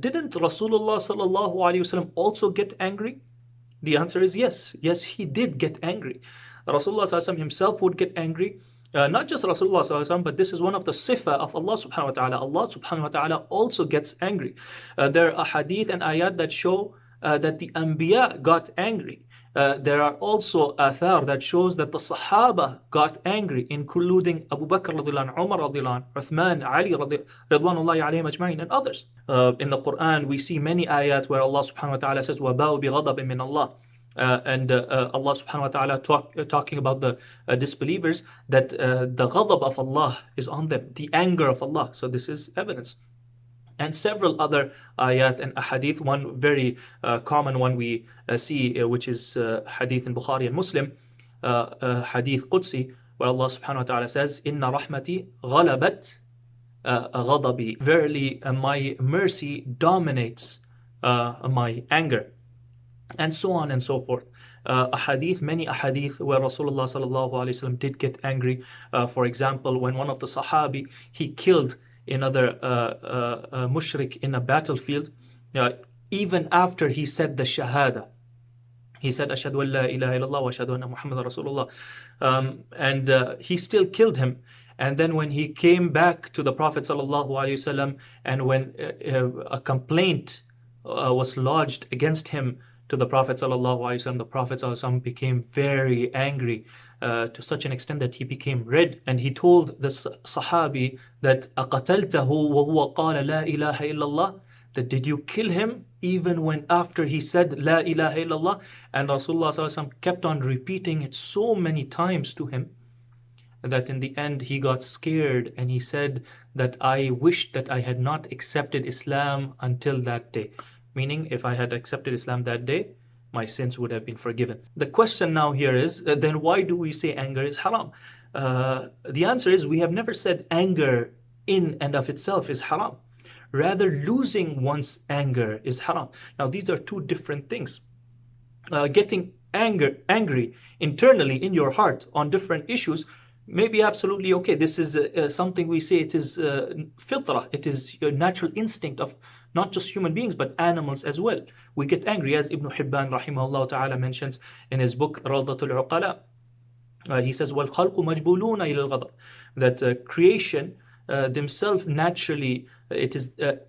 didn't Rasulullah sallallahu alaihi wasallam also get angry? The answer is yes. Yes, he did get angry. Rasulullah sallallahu alaihi wasallam himself would get angry. Not just Rasulullah sallallahu alaihi wasallam, but this is one of the sifa of Allah subhanahu wa ta'ala. Allah subhanahu wa ta'ala also gets angry. There are hadith and ayat that show that the Anbiya got angry. There are also athar that shows that the Sahaba got angry, including Abu Bakr radhiyallahu anhu, Umar radhiyallahu anhu, Uthman, Ali radwanullahi alayhim ajma'in, and others. In the Quran, we see many ayat where Allah subhanahu wa ta'ala says, وَبَاءُ بِغَضَبٍ مِّنَ اللَّهِ. And Allah subhanahu wa ta'ala talking about the disbelievers, that the ghadab of Allah is on them, the anger of Allah. So this is evidence. And several other ayat and ahadith. One very common one we see, which is hadith in Bukhari and Muslim, hadith Qudsi, where Allah subhanahu wa ta'ala says, Inna rahmati ghalabat ghadabi. Verily, my mercy dominates my anger. And so on and so forth. Many ahadith where Rasulullah sallallahu alaihi wasallam did get angry. For example, when one of the Sahabi, he killed another mushrik in a battlefield, even after he said the shahada. He said, Ashhadu an la ilaha illallah wa ashhadu anna Muhammadan Rasulullah. And he still killed him. And then when he came back to the Prophet sallallahu alaihi wasallam, and when a complaint was lodged against him to the Prophet sallallahu alaihi wasallam, the Prophet sallallahu alaihi wasallam became very angry to such an extent that he became red, and he told the Sahabi that أَقَتَلْتَهُ وَهُوَ قَالَ لَا إِلَهَ إِلَّا اللَّهِ, that did you kill him even when after he said La ilaha illallah? And Rasulullah sallallahu alaihi wasallam kept on repeating it so many times to him that in the end he got scared, and he said that I wished that I had not accepted Islam until that day. Meaning, if I had accepted Islam that day, my sins would have been forgiven. The question now here is, then why do we say anger is haram? The answer is, we have never said anger in and of itself is haram. Rather, losing one's anger is haram. Now, these are two different things. Getting angry internally in your heart on different issues may be absolutely okay. This is something we say it is fitrah. It is your natural instinct of not just human beings, but animals as well. We get angry, as Ibn Hibban rahimahullah ta'ala mentions in his book Rawdatul Uqala. He says, وَالْخَلْقُ مَجْبُولُونَ إِلَى الْغَضَبِ, that creation themselves naturally,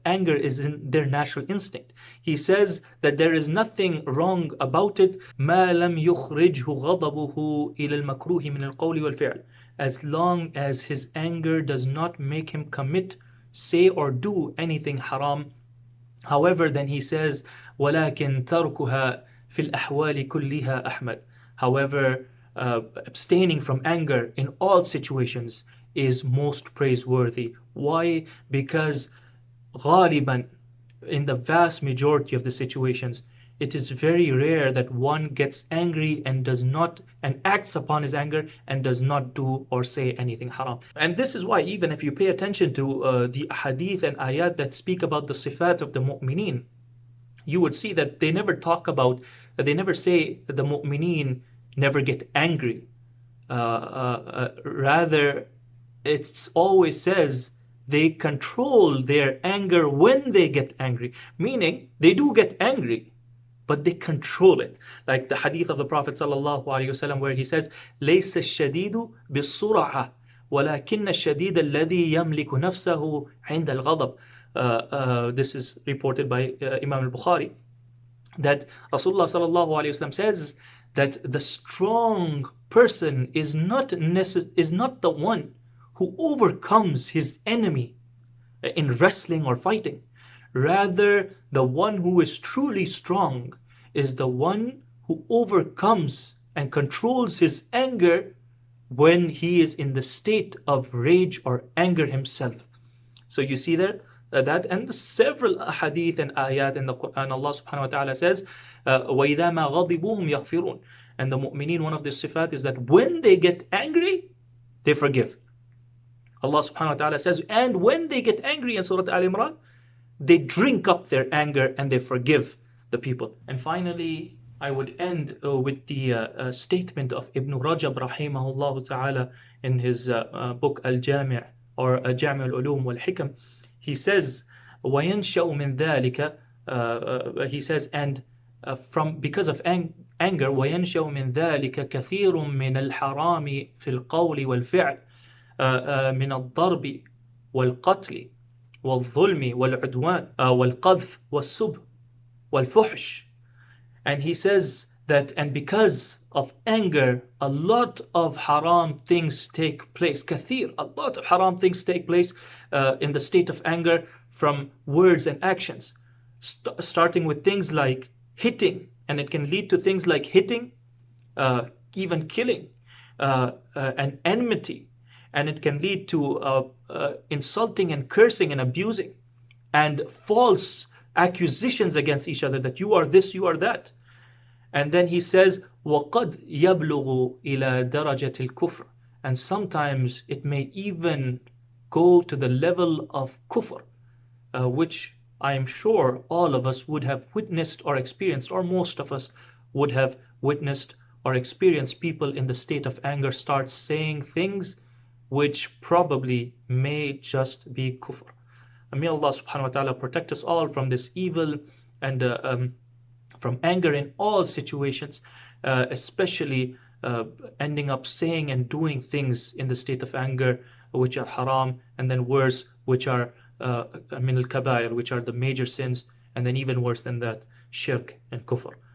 anger is in their natural instinct. He says that there is nothing wrong about it, مَا لَمْ يُخْرِجْهُ غَضَبُهُ إِلَى الْمَكْرُوهِ مِنَ الْقَوْلِ وَالْفِعْلِ, as long as his anger does not make him commit, say or do anything haram. However, then he says, وَلَكِنْ تَرْكُهَا فِي الْأَحْوَالِ كُلِّهَا أَحْمَدٌ. However, abstaining from anger in all situations is most praiseworthy. Why? Because غالباً, in the vast majority of the situations, it is very rare that one gets angry and acts upon his anger and does not do or say anything haram. And this is why, even if you pay attention to the hadith and ayat that speak about the sifat of the mu'mineen, you would see that they never say the mu'mineen never get angry. Rather, it always says they control their anger when they get angry. Meaning, they do get angry, but they control it. Like the hadith of the Prophet ﷺ, where he says, لَيْسَ الشَّدِيدُ بِالسُّرَعَةِ وَلَكِنَّ الشَّدِيدَ الَّذِي يَمْلِكُ نَفْسَهُ عِنْدَ الْغَضَبِ. This is reported by Imam al-Bukhari, that Rasulullah ﷺ says that the strong person is not the one who overcomes his enemy in wrestling or fighting. Rather, the one who is truly strong is the one who overcomes and controls his anger when he is in the state of rage or anger himself. So you see that and several hadith and ayat in the Quran, Allah subhanahu wa ta'ala says, وَإِذَا مَا غَضِبُوهُمْ يَغْفِرُونَ. And the mu'mineen, one of the sifat is that when they get angry, they forgive. Allah subhanahu wa ta'ala says, and when they get angry in Surah Al-Imran, they drink up their anger and they forgive the people. And finally, I would end with the statement of Ibn Rajab rahimahullah ta'ala in his book Al-Jami' or Jami' al-Ulum wal-Hikam. He says, وَيَنْشَأُ مِنْ ذَلِكَ he says, and because of anger, وَيَنْشَأُ مِنْ ذَلِكَ كَثِيرٌ مِنَ الْحَرَامِ فِي الْقَوْلِ وَالْفِعْلِ من الضرب والقتل والظلم والعدوان والقذف والسب والفحش. And he says that, and because of anger, a lot of haram things take place. Kathir, a lot of haram things take place in the state of anger from words and actions. Starting with things like hitting, and it can lead to things like hitting, even killing, and enmity. And it can lead to insulting and cursing and abusing, and false accusations against each other that you are this, you are that. And then he says, وَقَدْ يَبْلُغُ إِلَى دَرَجَةِ الْكُفْرِ. And sometimes it may even go to the level of kufr, which I am sure all of us would have witnessed or experienced, or most of us would have witnessed or experienced people in the state of anger start saying things which probably may just be kufr. And may Allah subhanahu wa ta'ala protect us all from this evil and from anger in all situations, especially ending up saying and doing things in the state of anger which are haram, and then worse, which are min al-kabair, which are the major sins, and then even worse than that, shirk and kufr.